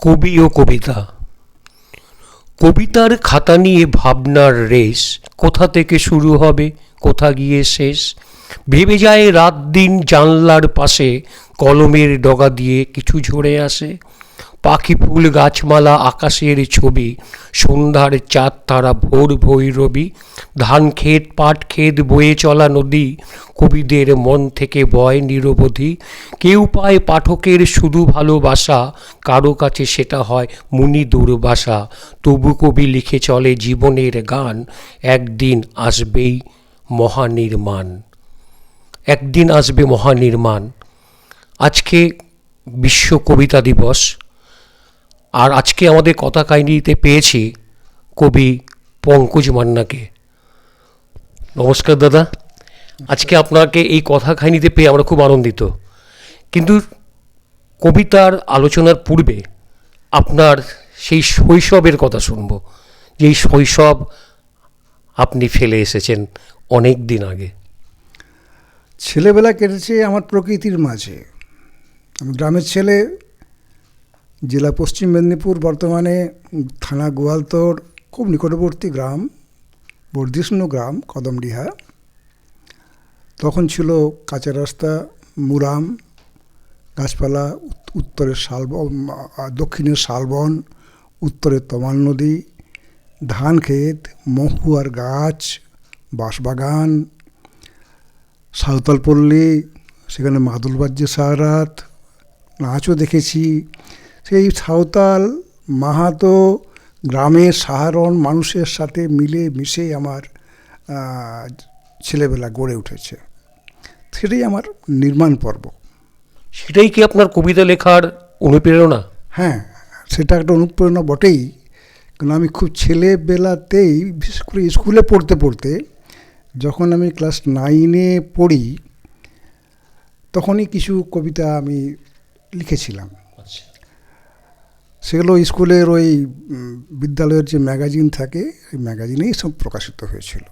কবি ও কবিতা। কবিতার খাতা নিয়ে ভাবনার রেশ, কোথা থেকে শুরু হবে কোথা গিয়ে শেষ। ভেবে যায় রাত দিন জানলার পাশে, কলমের ডগা দিয়ে কিছু ঝরে আসে। পাখি ফুল গাছমালা আকাশের ছবি, সন্ধ্যার চাঁদ তারা ভোর ভৈরবী। ধান ক্ষেত পাট ক্ষেত বয়ে চলা নদী, কবিদের মন থেকে বয় নিরবধি। কেউ পায় পাঠকের শুধু ভালোবাসা, কারো কাছে সেটা হয় মুনি দুর্বাসা। তবু কবি লিখে চলে জীবনের গান, একদিন আসবেই মহানির্মাণ। একদিন আসবে মহানির্মাণ। আজকে বিশ্ব কবিতা দিবস, আর আজকে আমাদের কথা কাহিনীতে পেয়েছি কবি পঙ্কজ মান্নাকে। নমস্কার দাদা, আজকে আপনাকে এই কথা কাহিনীতে পেয়ে আমরা খুব আনন্দিত। কিন্তু কবিতার আলোচনার পূর্বে আপনার সেই শৈশবের কথা শুনব, যেই শৈশব আপনি ফেলে এসেছেন অনেক দিন আগে। ছেলেবেলা কেটেছে আমার প্রকৃতির মাঝে। আমি গ্রামের ছেলে, জেলা পশ্চিম মেদিনীপুর, বর্তমানে থানা গোয়ালতোড়, খুব নিকটবর্তী গ্রাম বর্ধিষ্ণু গ্রাম কদমডিহা। তখন ছিল কাঁচা রাস্তা, মুরাম, গাছপালা, উত্তরের দক্ষিণের শালবন, উত্তরের তমাল নদী, ধান ক্ষেত, মহুয়ার গাছ, বাঁশবাগান, সাঁওতাল পল্লী, সেখানে মাদল বাজছে সারা রাত, নাচও দেখেছি। সেই সাঁওতাল মাহাতো গ্রামের সাধারণ মানুষের সাথে মিলে মিশে আমার ছেলেবেলা গড়ে উঠেছে। সেটাই আমার নির্মাণ পর্ব। সেটাই কি আপনার কবিতা লেখার অনুপ্রেরণা? হ্যাঁ, সেটা একটা অনুপ্রেরণা বটেই। কারণ আমি খুব ছেলেবেলাতেই, বিশেষ করে স্কুলে পড়তে পড়তে, যখন আমি ক্লাস 9-এ পড়ি, তখনই কিছু কবিতা আমি লিখেছিলাম। সেগুলো স্কুলের ওই বিদ্যালয়ের যে ম্যাগাজিন থাকে, ওই ম্যাগাজিনেই সব প্রকাশিত হয়েছিল।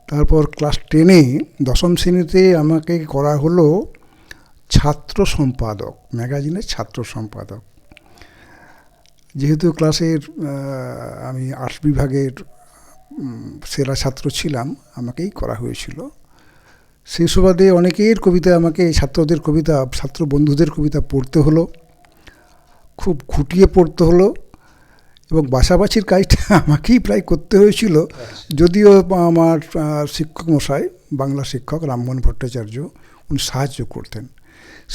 তারপর ক্লাস 10-এ 10ম শ্রেণীতে আমাকে করা হলো ছাত্র সম্পাদক, ম্যাগাজিনের ছাত্র সম্পাদক। যেহেতু ক্লাসের আমি আর্টস বিভাগের সেরা ছাত্র ছিলাম, আমাকেই করা হয়েছিল। সেই সুবাদে অনেকের কবিতা আমাকে, ছাত্রদের কবিতা, ছাত্র বন্ধুদের কবিতা পড়তে হলো, খুব খুঁটিয়ে পড়তে হলো, এবং বাছাবাছির কাজটা আমাকেই প্রায় করতে হয়েছিল। যদিও আমার শিক্ষক মশাই, বাংলা শিক্ষক রামমোহন ভট্টাচার্য, উনি সাহায্য করতেন।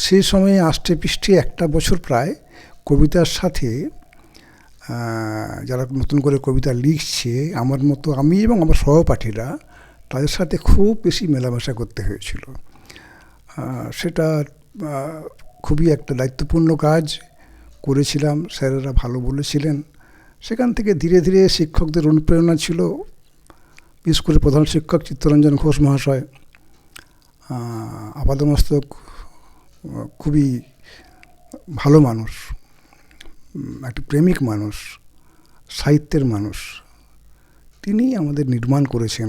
সেই সময়ে আষ্টে পৃষ্ঠে একটা বছর প্রায় কবিতার সাথে, যারা নতুন করে কবিতা লিখছে আমার মতো, আমি এবং আমার সহপাঠীরা, তাদের সাথে খুব বেশি মেলামেশা করতে হয়েছিল। সেটা খুবই একটা দায়িত্বপূর্ণ কাজ করেছিলাম। স্যারেরা ভালো বলেছিলেন। সেখান থেকে ধীরে ধীরে শিক্ষকদের অনুপ্রেরণা ছিল। স্কুলের প্রধান শিক্ষক চিত্তরঞ্জন ঘোষ মহাশয়, আপাদমস্তক খুবই ভালো মানুষ, একটি প্রেমিক মানুষ, সাহিত্যের মানুষ, তিনি আমাদের নির্মাণ করেছেন।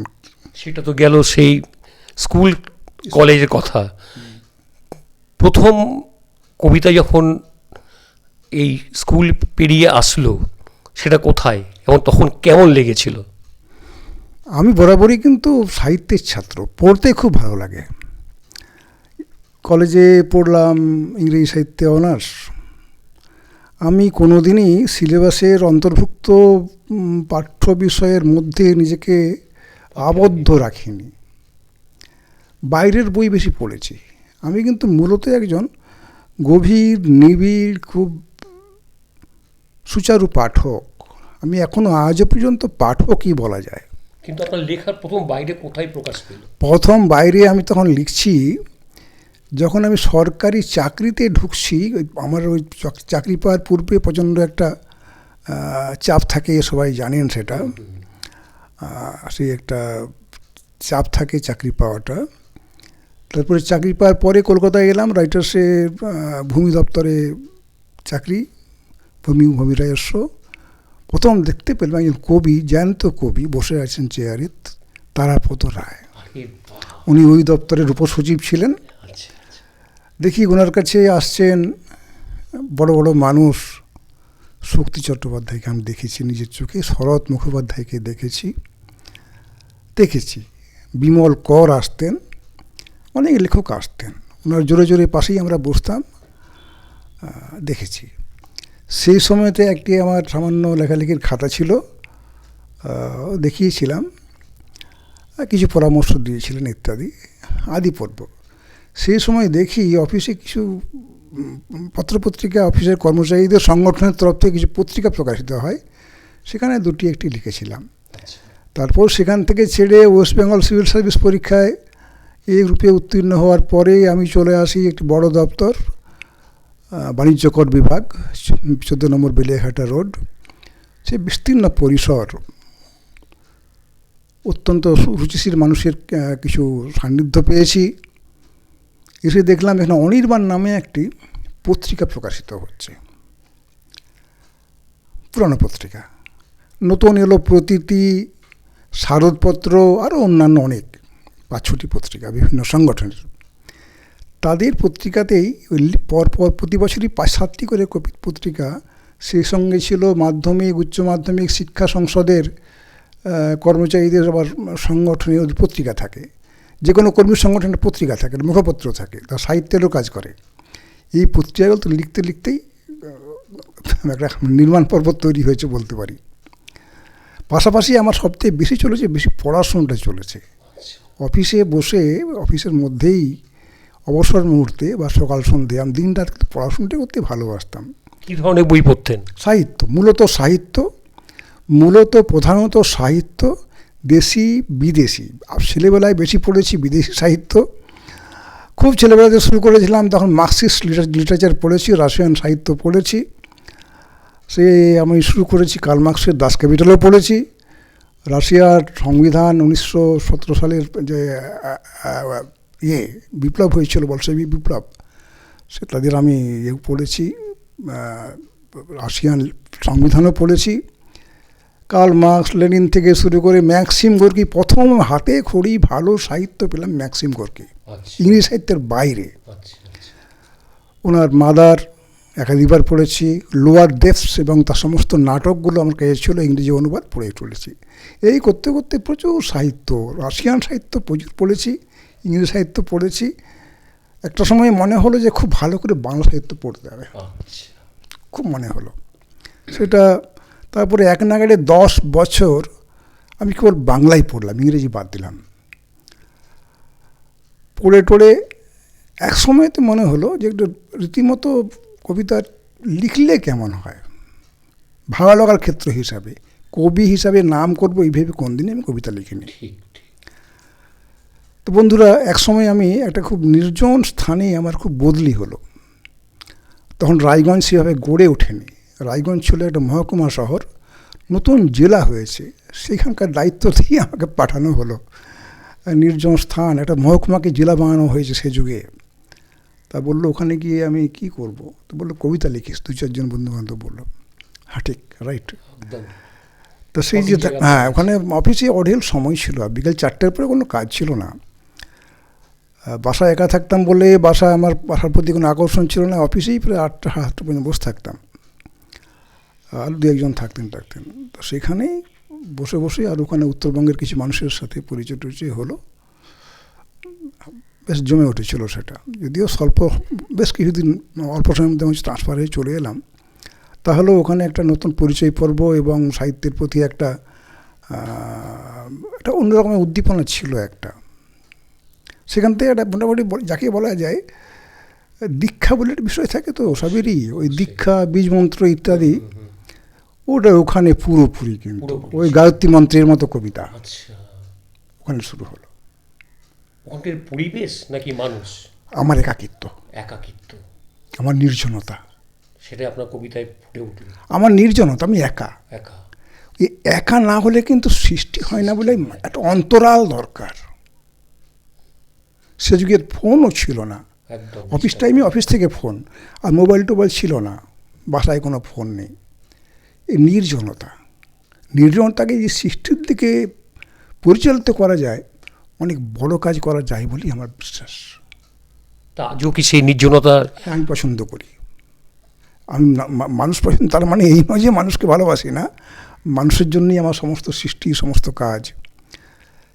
সেটা তো গেল সেই স্কুল কলেজের কথা। প্রথম কবিতা যখন এই স্কুল পেরিয়ে আসলো, সেটা কোথায় এবং তখন কেমন লেগেছিল? আমি বরাবরই কিন্তু সাহিত্যের ছাত্র, পড়তে খুব ভালো লাগে। কলেজে পড়লাম ইংরেজি সাহিত্যে অনার্স। আমি কোনোদিনই সিলেবাসের অন্তর্ভুক্ত পাঠ্য বিষয়ের মধ্যে নিজেকে আবদ্ধ রাখিনি। বাইরের বই বেশি পড়েছি। আমি কিন্তু মূলত একজন গভীর, নিবিড়, খুব সুচারু পাঠক। আমি এখনও আজও পর্যন্ত পাঠকই বলা যায়। কিন্তু আপনার লেখার প্রথম বাইরে কোথায় প্রকাশ পেল? প্রথম বাইরে আমি তখন লিখছি যখন আমি সরকারি চাকরিতে ঢুকছি। আমার ওই চাকরি পাওয়ার পূর্বে প্রচণ্ড একটা চাপ থাকে, সবাই জানেন সেটা। সেই একটা চাপ থাকে চাকরি পাওয়াটা। তারপরে চাকরি পাওয়ার পরে কলকাতায় এলাম, রাইটার্সে ভূমি দপ্তরে চাকরি, ভূমি রাজস্ব। প্রথম দেখতে পেলাম একজন কবি, জ্যান্ত কবি, বসে আছেন চেয়ারে, তারাপদ রায়। উনি ওই দপ্তরের উপসচিব ছিলেন। দেখি ওনার কাছে আসছেন বড় বড় মানুষ, শক্তি চট্টোপাধ্যায়কে আমি দেখেছি নিজের চোখে, শরৎ মুখোপাধ্যায়কে দেখেছি, বিমল কর আসতেন, অনেক লেখক আসতেন, ওনার জোরে জোরে পাশেই আমরা বসতাম, দেখেছি। সেই সময়তে একটি আমার সামান্য লেখালেখির খাতা ছিল, দেখিয়েছিলাম, কিছু পরামর্শ দিয়েছিলেন ইত্যাদি, আদি পর্ব। সেই সময় দেখি অফিসে কিছু পত্রপত্রিকা, অফিসের কর্মচারীদের সংগঠনের তরফ থেকে কিছু পত্রিকা প্রকাশিত হয়, সেখানে দুটি একটি লিখেছিলাম। তারপর সেখান থেকে ছেড়ে ওয়েস্ট বেঙ্গল সিভিল সার্ভিস পরীক্ষায় এই গ্রুপে উত্তীর্ণ হওয়ার পরে আমি চলে আসি একটি বড় দপ্তর, বাণিজ্য কর বিভাগ, 14 নম্বর বেলিয়াঘাটা রোড। সে বিস্তীর্ণ পরিসর, অত্যন্ত রুচিশীল মানুষের কিছু সান্নিধ্য পেয়েছি। এসে দেখলাম এখানে অনির্বাণ নামে একটি পত্রিকা প্রকাশিত হচ্ছে, পুরানো পত্রিকা। নতুন এলো প্রতীতি, শারদপত্র, আরও অন্যান্য অনেক 5-6টি পত্রিকা বিভিন্ন সংগঠনের। তাদের পত্রিকাতেই পরপর প্রতি বছরই 5-7টি করে পত্রিকা, সেই সঙ্গে ছিল মাধ্যমিক উচ্চ মাধ্যমিক শিক্ষা সংসদের কর্মচারীদের আবার সংগঠনের পত্রিকা থাকে, যে কোনো কর্মী সংগঠনের পত্রিকা থাকে, মুখপত্র থাকে, তার সাহিত্যেরও কাজ করে। এই পত্রিকাগুলো তো লিখতে লিখতেই একটা নির্মাণ পর্বত তৈরি হয়েছে বলতে পারি। পাশাপাশি আমার সবথেকে বেশি চলেছে, বেশি পড়াশোনাটা চলেছে। অফিসে বসে, অফিসের মধ্যেই অবসর মুহূর্তে বা সকাল সন্ধ্যে আমি দিন রাত পড়াশোনাটা করতে ভালোবাসতাম। কী ধরনের বই পড়তেন? সাহিত্য, মূলত প্রধানত সাহিত্য, দেশি বিদেশি। ছেলেবেলায় বেশি পড়েছি বিদেশি সাহিত্য, খুব ছেলেবেলাতে শুরু করেছিলাম, তখন মার্কসিস্ট লিটারেচার পড়েছি, রাশিয়ান সাহিত্য পড়েছি। সে আমি শুরু করেছি কার্ল মার্কসের দাস ক্যাপিটালও পড়েছি, রাশিয়ার সংবিধান 1917 সালের যে বিপ্লব হয়েছিল, বলশেভিক বিপ্লব, সে তাদের আমি পড়েছি, রাশিয়ান সংবিধানও পড়েছি। কার্ল মার্কস, লেনিন থেকে শুরু করে ম্যাক্সিম গোর্কি, প্রথম হাতে খড়ি ভালো সাহিত্য পেলাম ম্যাক্সিম গোর্কি, ইংরেজি সাহিত্যের বাইরে। ওনার মাদার একাধিকবার পড়েছি, লোয়ার ডেপথস এবং তার সমস্ত নাটকগুলো আমার কাছে ছিল, ইংরেজি অনুবাদ পড়ে চলেছি। এই করতে করতে প্রচুর সাহিত্য, রাশিয়ান সাহিত্য প্রচুর পড়েছি, ইংরেজি সাহিত্য পড়েছি। একটা সময় মনে হলো যে খুব ভালো করে বাংলা সাহিত্য পড়তে হবে, খুব মনে হলো সেটা। তারপরে এক নাগাড়ে 10 বছর আমি কেবল বাংলাই পড়লাম, ইংরেজি বাদ দিলাম। পড়ে টড়ে এক সময়তে মনে হলো যে একটু রীতিমতো কবিতা লিখলে কেমন হয়, ভালো লাগার ক্ষেত্র হিসাবে, কবি হিসাবে নাম করবো এই ভেবে কোনদিন আমি কবিতা লিখিনি। তো বন্ধুরা, এক সময় আমি একটা খুব নির্জন স্থানে আমার খুব বদলি হলো। তখন রায়গঞ্জ সেভাবে গড়ে ওঠেনি, রায়গঞ্জ ছিল একটা মহকুমা শহর, নতুন জেলা হয়েছে, সেখানকার দায়িত্ব দিয়ে আমাকে পাঠানো হলো নির্জন স্থান, একটা মহকুমাকে জেলা বানানো হয়েছে সে যুগে। তা বললো ওখানে গিয়ে আমি কি করব, তো বললো কবিতা লিখিস, 2-4 জন বন্ধুবান্ধব বললো। হ্যাঁ ঠিক, রাইট। তো সেই যে ওখানে অফিসে অঢেল সময় ছিল, বিকেল 4টের পরে কোনো কাজ ছিল না। বাসায় একা থাকতাম বলে আমার বাসার প্রতি কোনো আকর্ষণ ছিল না, অফিসেই প্রায় 8টা পর্যন্ত বসে থাকতাম, আর 2-1 থাকতেন। তো সেখানেই বসে আর ওখানে উত্তরবঙ্গের কিছু মানুষের সাথে পরিচয় হলো, বেশ জমে উঠেছিল সেটা। যদিও বেশ কিছুদিন অল্প সময়ের মধ্যে আমি ট্রান্সফার হয়ে চলে এলাম, তাহলেও ওখানে একটা নতুন পরিচয় পর্ব এবং সাহিত্যের প্রতি একটা অন্যরকমের উদ্দীপনা ছিল একটা। সেখান থেকে একটা মোটামুটি যাকে বলা যায় দীক্ষা বলে একটা বিষয় থাকে, তো সবেরই ওই দীক্ষা, বীজমন্ত্র ইত্যাদি, ওটা ওখানে পুরোপুরি কিন্তু ওই গায়ত্রী মন্ত্রের মতো কবিতা ওখানে শুরু হলো। ওখানকার পরিবেশ নাকি মানুষ? আমার একাকিত্ব, আমার নির্জনতা, সেটা আপনার কবিতায় ফুটে উঠল। আমার নির্জনতা, আমি একা না হলে কিন্তু সৃষ্টি হয় না, বলে একটা অন্তরাল দরকার। সে যুগের ফোনও ছিল না, অফিস টাইমে অফিস থেকে ফোন, আর মোবাইল টোবাইল ছিল না, বাসায় কোনো ফোন নেই। এই নির্জনতাকে যে সৃষ্টির দিকে পরিচালিত করা যায়, অনেক বড় কাজ করা যায় বলেই আমার বিশ্বাস। তা আজও কি সেই নির্জনতা আমি পছন্দ করি। আমি মানুষ পছন্দ, তার মানে এই নয় যে মানুষকে ভালোবাসি না, মানুষের জন্যই আমার সমস্ত সৃষ্টি, সমস্ত কাজ।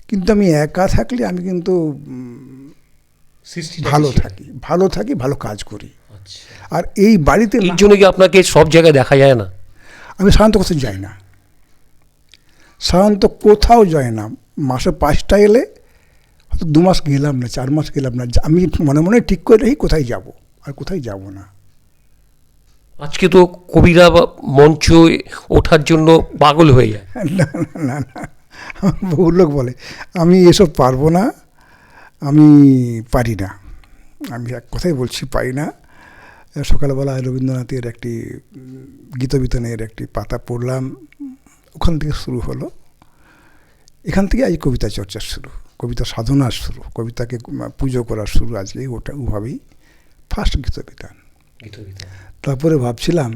কিন্তু আমি একা থাকলে আমি কিন্তু ভালো থাকি, ভালো কাজ করি। আর এই বাড়িতে এর জন্য কি আপনাকে সব জায়গায় দেখা যায় না? আমি সাধারণত কোথাও যাই না, সাধারণত কোথাও যাই না। মাসে 5টা এলে হয়তো 2 মাস গেলাম না, 4 মাস গেলাম না। আমি মনে মনে ঠিক করে রাখি কোথায় যাব, আর কোথায় যাব না। আজকে তো কবিরা মঞ্চ ওঠার জন্য পাগল হয়ে যায়। না না না, বহু লোক বলে আমি এসব পারবো না, আমি পারি না। আমি এক কথাই বলছি, পারি না। সকালবেলা রবীন্দ্রনাথের একটি গীতবিতানের একটি পাতা পড়লাম, ওখান থেকে শুরু হলো। এখান থেকে আজ কবিতা চর্চা শুরু, কবিতা সাধনার শুরু, কবিতাকে পুজো করার শুরু। আজকে ওভাবেই ফার্স্ট গীতবিতান। তারপরে ভাবছিলাম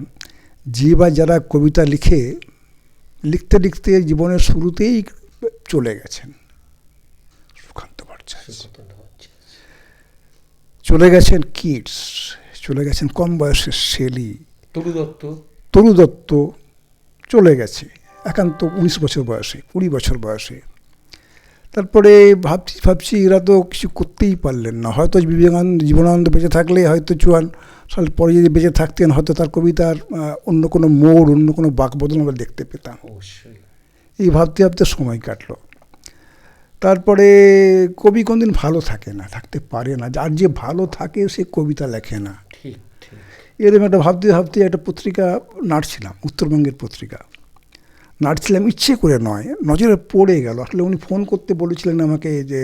যে বা যারা কবিতা লিখতে লিখতে জীবনের শুরুতেই চলে গেছেন, সুকান্ত ভট্টাচার্য, চলে গেছেন কিডস, চলে গেছেন কম বয়সের শেলি, তরু দত্ত চলে গেছে একান্ত 19 বছর বয়সে, 20 বছর বয়সে। তারপরে ভাবছি এরা তো কিছু করতেই পারলেন না। হয়তো জীবনানন্দ বেঁচে থাকলে, হয়তো 54 সাল পরে যদি বেঁচে থাকতেন, হয়তো তার কবিতার অন্য কোনো মোড়, অন্য কোনো বাঁকবদল আমরা দেখতে পেতাম। এই ভাবতে ভাবতে সময় কাটলো। তারপরে কবি কোনদিন ভালো থাকে না, থাকতে পারে না। আর যে ভালো থাকে সে কবিতা লেখে না। এরকম একটা ভাবতে ভাবতে একটা পত্রিকা নাড়ছিলাম, উত্তরবঙ্গের পত্রিকা নাড়ছিলাম, ইচ্ছে করে নয়, নজরে পড়ে গেল। আসলে উনি ফোন করতে বলেছিলেন আমাকে, যে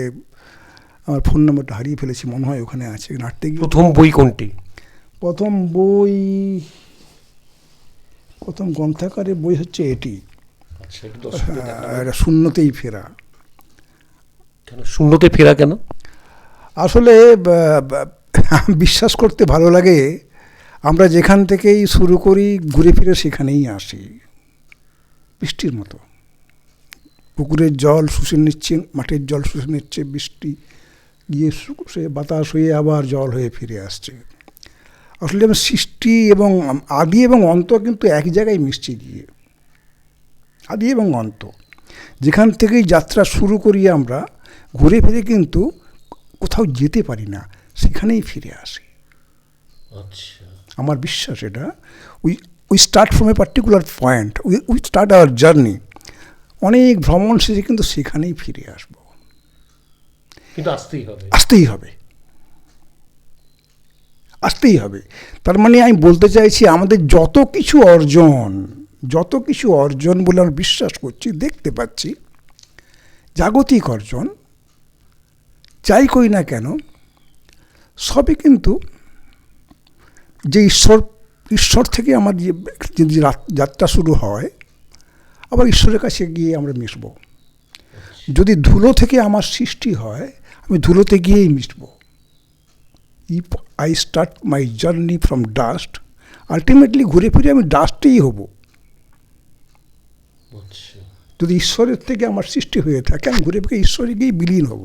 আমার ফোন নাম্বারটা হারিয়ে ফেলেছি, মনে হয় ওখানে আছে। নাড়তে গিয়ে প্রথম বই কোনটি? প্রথম গ্রন্থাকারের বই হচ্ছে এটি, শূন্যতেই ফেরা। শূন্যতে ফেরা কেন? আসলে বিশ্বাস করতে ভালো লাগে, আমরা যেখান থেকেই শুরু করি ঘুরে ফিরে সেখানেই আসি। বৃষ্টির মতো, পুকুরের জল শুষে নিচ্ছে, মাটির জল শুষে নিচ্ছে, বৃষ্টি গিয়ে সে বাতাস হয়ে আবার জল হয়ে ফিরে আসছে। আসলে সৃষ্টি এবং আদি এবং অন্ত কিন্তু এক জায়গায় মিশছে গিয়ে, আদি এবং অন্ত। যেখান থেকেই যাত্রা শুরু করি আমরা, ঘুরে ফিরে কিন্তু কোথাও যেতে পারি না, সেখানেই ফিরে আসি। আমার বিশ্বাস এটা। We start from a particular point, we start our journey. অনেক ভ্রমণ শেষে কিন্তু সেখানেই ফিরে আসবো, কিন্তু আসতেই হবে। তার মানে আমি বলতে চাইছি, আমাদের যত কিছু অর্জন বলে আমরা বিশ্বাস করছি, দেখতে পাচ্ছি, জাগতিক অর্জন যাই করি না কেন, সবই কিন্তু যে ঈশ্বর থেকে আমার যে যাত্রা শুরু হয়, আবার ঈশ্বরের কাছে গিয়ে আমরা মিশব। যদি ধুলো থেকে আমার সৃষ্টি হয়, আমি ধুলোতে গিয়েই মিশব। If I start my journey from dust, ultimately ঘুরে ফিরে আমি ডাস্টেই হব। যদি ঈশ্বরের থেকে আমার সৃষ্টি হয়ে থাকে, আমি ঘুরে ফিরে ঈশ্বরে গিয়েই বিলীন হব।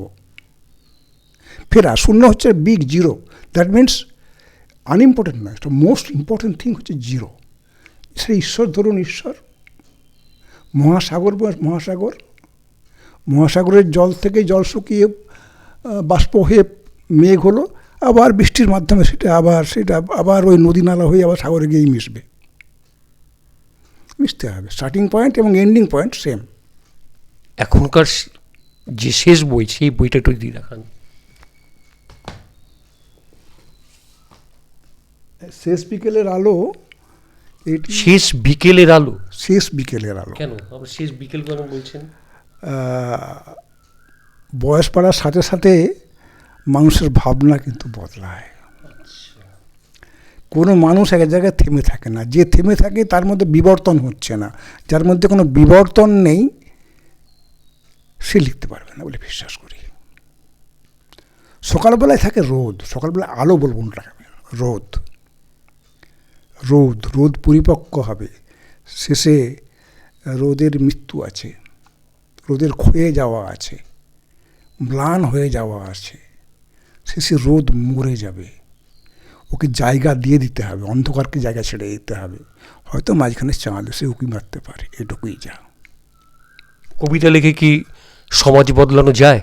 ফেরা, শূন্য হচ্ছে big zero. That means unimportant নয়, একটা মোস্ট ইম্পর্টেন্ট থিং হচ্ছে জিরো। সে ঈশ্বর, ধরুন ঈশ্বর, মহাসাগরের জল থেকে জল শুকিয়ে বাষ্প হয়ে মেঘ হলো, আবার বৃষ্টির মাধ্যমে সেটা আবার ওই নদী নালা হয়ে আবার সাগরে গিয়েই মিশতে হবে। স্টার্টিং পয়েন্ট এবং এন্ডিং পয়েন্ট সেম। এখনকার যে শেষ বই, সেই বইটা একটু দিয়ে দেখান। শেষ বিকেলের আলো। শেষ বিকেলের আলো? শেষ বিকেলের আলো কেন আবার শেষ বিকেল কেন বলছেন? বয়স বাড়ার সাথে সাথে মানুষের ভাবনা কিন্তু বদলায়। কোনো মানুষ এক জায়গায় থেমে থাকে না। যে থেমে থাকে তার মধ্যে বিবর্তন হচ্ছে না। যার মধ্যে কোনো বিবর্তন নেই, সে লিখতে পারবে না বলে বিশ্বাস করি। সকালবেলায় থাকে রোদ, সকালবেলায় আলো বলবো না, রোদ পরিপক্ক হবে, শেষে রোদের মৃত্যু আছে, রোদের ক্ষয়ে যাওয়া আছে, ম্লান হয়ে যাওয়া আছে, শেষে রোদ মরে যাবে। ওকে জায়গা দিয়ে দিতে হবে, অন্ধকারকে জায়গা ছেড়ে দিতে হবে। হয়তো মাঝখানে চাঁদ এসে উঁকি মারতে পারে, এটুকুই যা। কবিতা লিখে কি সমাজ বদলানো যায়?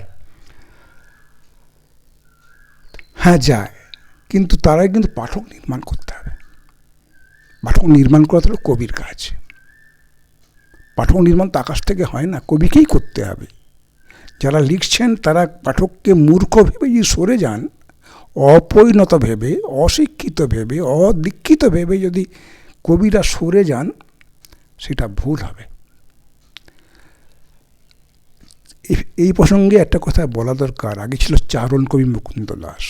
হ্যাঁ যায়, কিন্তু তারাই কিন্তু পাঠক নির্মাণ করতে হবে। পাঠক নির্মাণ করা হলো কবির কাজ। পাঠক নির্মাণ তো আকাশ থেকে হয় না, কবিকেই করতে হবে। যারা লিখছেন তারা পাঠককে মূর্খ ভেবে যদি সরে যান, অপরিণত ভেবে, অশিক্ষিত ভেবে, অদীক্ষিত ভেবে যদি কবিরা সরে যান, সেটা ভুল হবে। এই প্রসঙ্গে একটা কথা বলা দরকার। আগে ছিল চারণ কবি মুকুন্দ দাস,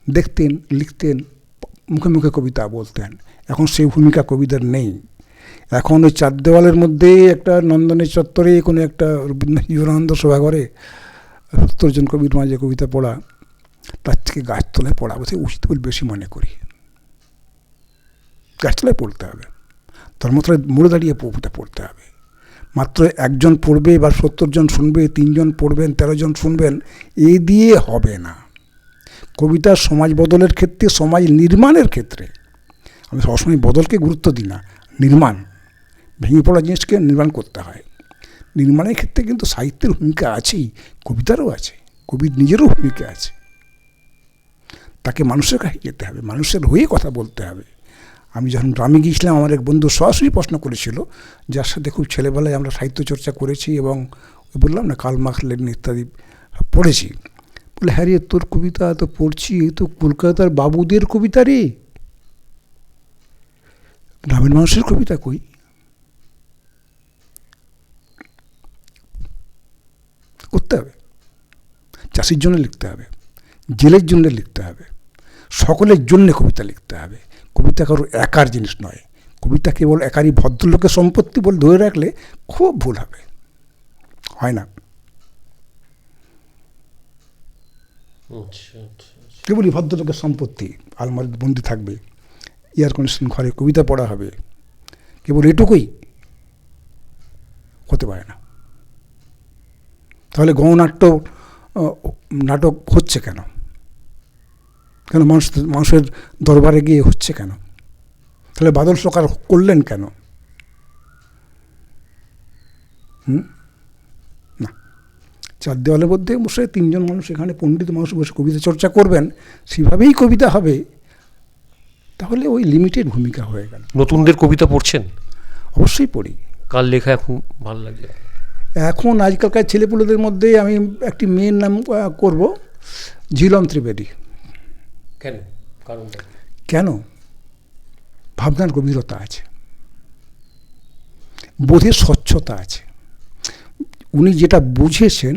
দেখতেন, লিখতেন, মুখে মুখে কবিতা বলতেন। এখন সেই ভূমিকা কবিদের নেই। এখন ওই চার দেওয়ালের মধ্যেই একটা নন্দনের চত্বরে কোনো একটা জীবনানন্দ সভাঘরে 70 জন কবির মাঝে কবিতা পড়া, তার থেকে গাছতলায় পড়া বোধ উচিত বলে বেশি মনে করি। গাছতলায় পড়তে হবে, ধর্মতলায় মোড়ে দাঁড়িয়ে কবিতা পড়তে হবে। মাত্র একজন পড়বে বা 70 জন শুনবে, 3 জন পড়বেন, 13 জন শুনবেন, এই দিয়ে হবে না। কবিতা সমাজ বদলের ক্ষেত্রে, সমাজ নির্মাণের ক্ষেত্রে আমি সবসময় বদলকে গুরুত্ব দিই না, নির্মাণ, ভেঙে পড়া জিনিসকে নির্মাণ করতে হয়। নির্মাণের ক্ষেত্রে কিন্তু সাহিত্যের ভূমিকা আছেই, কবিতারও আছে, কবির নিজেরও ভূমিকা আছে। তাকে মানুষের কাছে যেতে হবে, মানুষের হয়ে কথা বলতে হবে। আমি যখন গ্রামে গিয়েছিলাম, আমার এক বন্ধু সরাসরি প্রশ্ন করেছিল, যার সাথে খুব ছেলেবেলায় আমরা সাহিত্য চর্চা করেছি এবং বললাম না কার্ল মার্কস, লেনিন ইত্যাদি পড়েছি। বলে, হ্যাঁ রে, তোর কবিতা তো পড়ছি, এ তো কলকাতার বাবুদের কবিতা রে, গ্রামের মানুষের কবিতা কই? করতে হবে, চাষির জন্য লিখতে হবে, জেলের জন্য লিখতে হবে, সকলের জন্য কবিতা লিখতে হবে। কবিতা কারো একার জিনিস নয়। কবিতা কেবল একারই ভদ্রলোকের সম্পত্তি বলে ধরে রাখলে খুব ভুল হবে, হয় না। কেবলই ভদ্রলোকের সম্পত্তি, আলমারিতে বন্দি থাকবে, এয়ার কন্ডিশন ঘরে কবিতা পড়া হবে, কেবল এটুকুই হতে পারে না। তাহলে গণনাট্য নাটক হচ্ছে কেন? কেন মানুষের দরবারে গিয়ে হচ্ছে কেন? তাহলে বাদল সরকার করলেন কেন? না, চার দেওয়ালের মধ্যে বসে 3 জন মানুষ, এখানে পণ্ডিত মানুষ বসে কবিতা চর্চা করবেন, সেভাবেই কবিতা হবে। তাহলে ওই লিমিটেড ভূমিকা হয়ে গেল। নতুনদের কবিতা পড়ছেন? অবশ্যই পড়ি। কার লেখা এখন ভালো লাগে? এখন আজকালকার ছেলেপুলেদের মধ্যে আমি একটি মেয়ের নাম করব, ঝিলম ত্রিবেদী। কেন? কারণটা কেন? ভাবনার গভীরতা আছে, বোধের স্বচ্ছতা আছে। উনি যেটা বুঝেছেন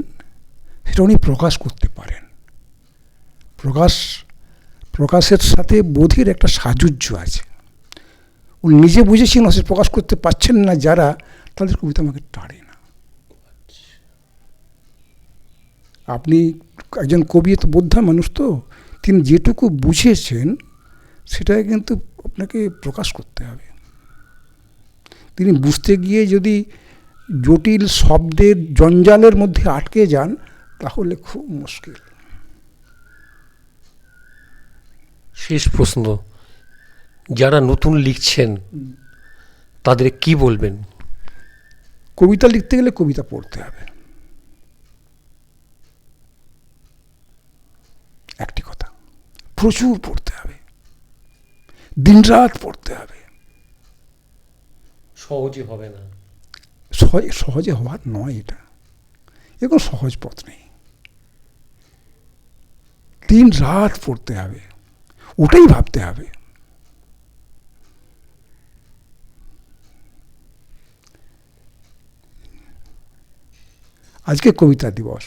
সেটা উনি প্রকাশ করতে পারেন। প্রকাশের সাথে বোধের একটা সাযুজ্য আছে। উনি নিজে বুঝেছেন, সে প্রকাশ করতে পারছেন না যারা, তাদের কবিতা আমাকে টানে না। আপনি একজন কবি, তো বোদ্ধা মানুষ, তো তিনি যেটুকু বুঝেছেন সেটাই কিন্তু আপনাকে প্রকাশ করতে হবে। তিনি বুঝতে গিয়ে যদি জটিল শব্দের জঞ্জালের মধ্যে আটকে যান, তাহলে খুব মুশকিল। শেষ প্রশ্ন, যারা নতুন লিখছেন তাদের কি বলবেন? কবিতা লিখতে গেলে কবিতা পড়তে হবে, একটি কথা। প্রচুর পড়তে হবে, দিনরাত পড়তে হবে। সহজে হবে না, সহজে হওয়ার নয়, এটা এরকম সহজ পথ নেই। দিনরাত পড়তে হবে, ওটাই ভাবতে হবে। আজকে কবিতা দিবস,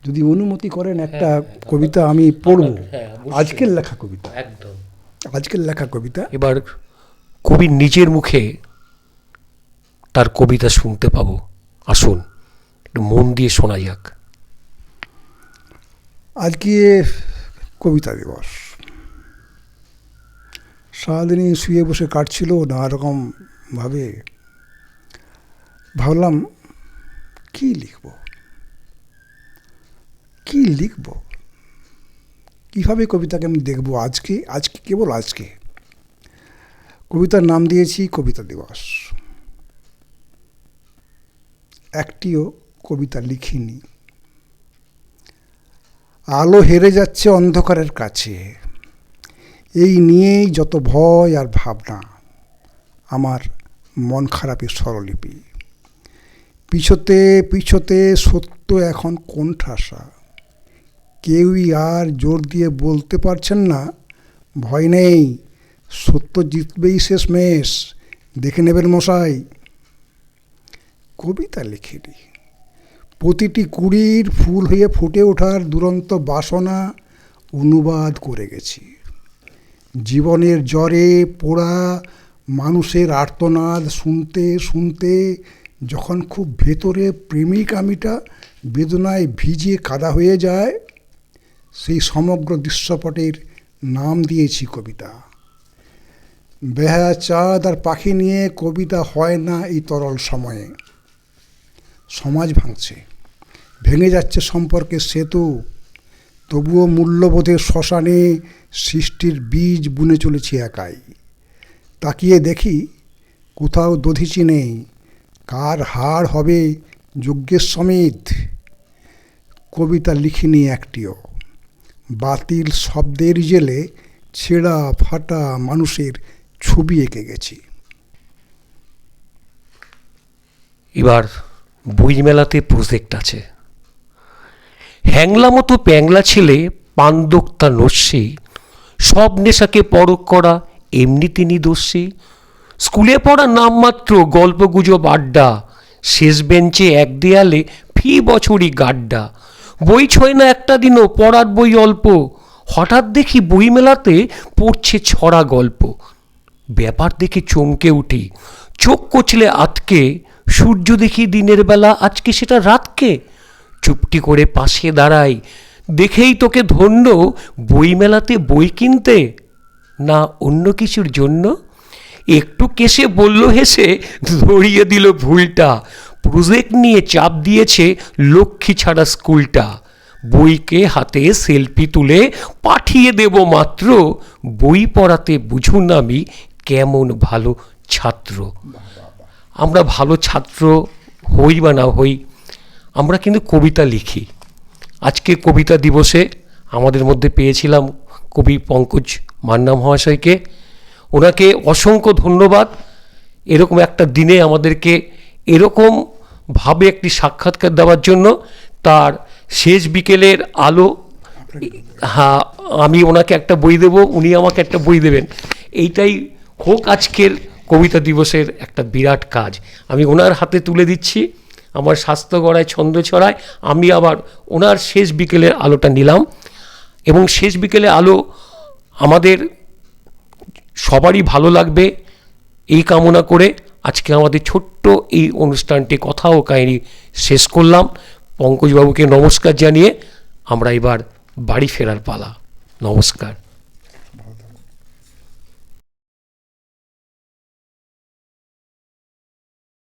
যদি অনুমতি করেন একটা কবিতা আমি পড়ব, আজকের লেখা কবিতা, একদম আজকের লেখা কবিতা। এবার কবির নিজের মুখে তার কবিতা শুনতে পাবো। আসুন একটু মন দিয়ে শোনা যাক। আজকে কবিতা দিবস, সারাদিনই শুয়ে বসে কাটছিল নানা রকমভাবে। ভাবলাম কি লিখব, কি লিখব, কীভাবে কবিতাকে আমি দেখব আজকে কেবল আজকে। কবিতার নাম দিয়েছি কবিতা দিবস। একটিও কবিতা লিখিনি। আলো হেরে যাচ্ছে অন্ধকারের কাছে, এই নিয়েই যত ভয় আর ভাবনা, আমার মন খারাপের স্বরলিপি। পিছতে পিছতে সত্য এখন কোণঠাসা, কেউই আর জোর দিয়ে বলতে পারছেন না ভয় নেই, সত্য জিতবেই শেষমেশ, দেখে নেবেন মশাই। কবিতা লিখিনি, প্রতিটি কুড়ির ফুল হয়ে ফুটে ওঠার দুরন্ত বাসনা অনুবাদ করে গেছি। জীবনের জ্বরে পোড়া মানুষের আর্তনাদ শুনতে শুনতে যখন খুব ভেতরে প্রেমিক আমিটা বেদনায় ভিজে কাদা হয়ে যায়, সেই সমগ্র দৃশ্যপটের নাম দিয়েছি কবিতা। বেহায়া চাঁদ আর পাখি নিয়ে কবিতা হয় না এই তরল সময়ে। সমাজ ভাঙছে, ভেঙে যাচ্ছে সম্পর্কের সেতু, তবুও মূল্যবোধের শ্মশানে সৃষ্টির বীজ বুনে চলেছি একাই। তাকিয়ে দেখি কোথাও দধিচি নেই, কার হাড় হবে যজ্ঞের সমেত। কবিতা লিখিনি একটিও, বাতিল শব্দের জেলে ছেঁড়া ফাটা মানুষের ছবি এঁকে গেছি। এবার বইমেলাতে প্রজেক্ট আছে। হ্যাংলা মতো প্যাংলা ছেলে পান্দোক্তা নস্যি, সব নেশাকে পরখ করা এমনি তিনি দস্যি। স্কুলে পড়া নামমাত্র গল্পগুজব আড্ডা, শেষ বেঞ্চে এক দেয়ালে ফি বছরই গাড্ডা। বই ছয় না একটা দিনও, পড়ার বই অল্প, হঠাৎ দেখি বইমেলাতে পড়ছে ছড়া গল্প। ব্যাপার দেখে চমকে উঠি, চোখ কচলে আতকে, সূর্য দেখি দিনের বেলা, আজকে সেটা রাতকে। চুপটি করে পাশে দাঁড়াই, দেখেই তোকে ধন্য, বইমেলাতে বই কিনতে না অন্য কিছুর জন্য। একটু কেসে বলল হেসে, ধরিয়ে দিল ভুলটা, প্রজেক্ট নিয়ে চাপ দিয়েছে লক্ষ্মী ছাড়া স্কুলটা। বইকে হাতে সেলফি তুলে পাঠিয়ে দেব মাত্র, বই পড়াতে বুঝুন আমি কেমন ভালো ছাত্র। আমরা ভালো ছাত্র হই বা না হই, আমরা কিন্তু কবিতা লিখি। আজকে কবিতা দিবসে আমাদের মধ্যে পেয়েছিলাম কবি পঙ্কজ মান্না মহাশয়কে। ওনাকে অসংখ্য ধন্যবাদ, এরকম একটা দিনে আমাদেরকে এরকমভাবে একটি সাক্ষাৎকার দেওয়ার জন্য। তার শেষ বিকেলের আলো, হ্যাঁ, আমি ওনাকে একটা বই দেব, উনি আমাকে একটা বই দেবেন, এইটাই হোক আজকের কবিতা দিবসের একটা বিরাট কাজ। আমি ওনার হাতে তুলে দিচ্ছি আমার স্বাস্থ্য গড়ায় ছন্দ ছড়ায়। আমি আবার ওনার শেষ বিকেলের আলোটা নিলাম, এবং শেষ বিকেলে আলো আমাদের সবারই ভালো লাগবে এই কামনা করে আজকে আমাদের ছোট্ট এই অনুষ্ঠানটি কথা ও কাহিনী শেষ করলাম। পঙ্কজবাবুকে নমস্কার জানিয়ে আমরা এবার বাড়ি ফেরার পালা। নমস্কার।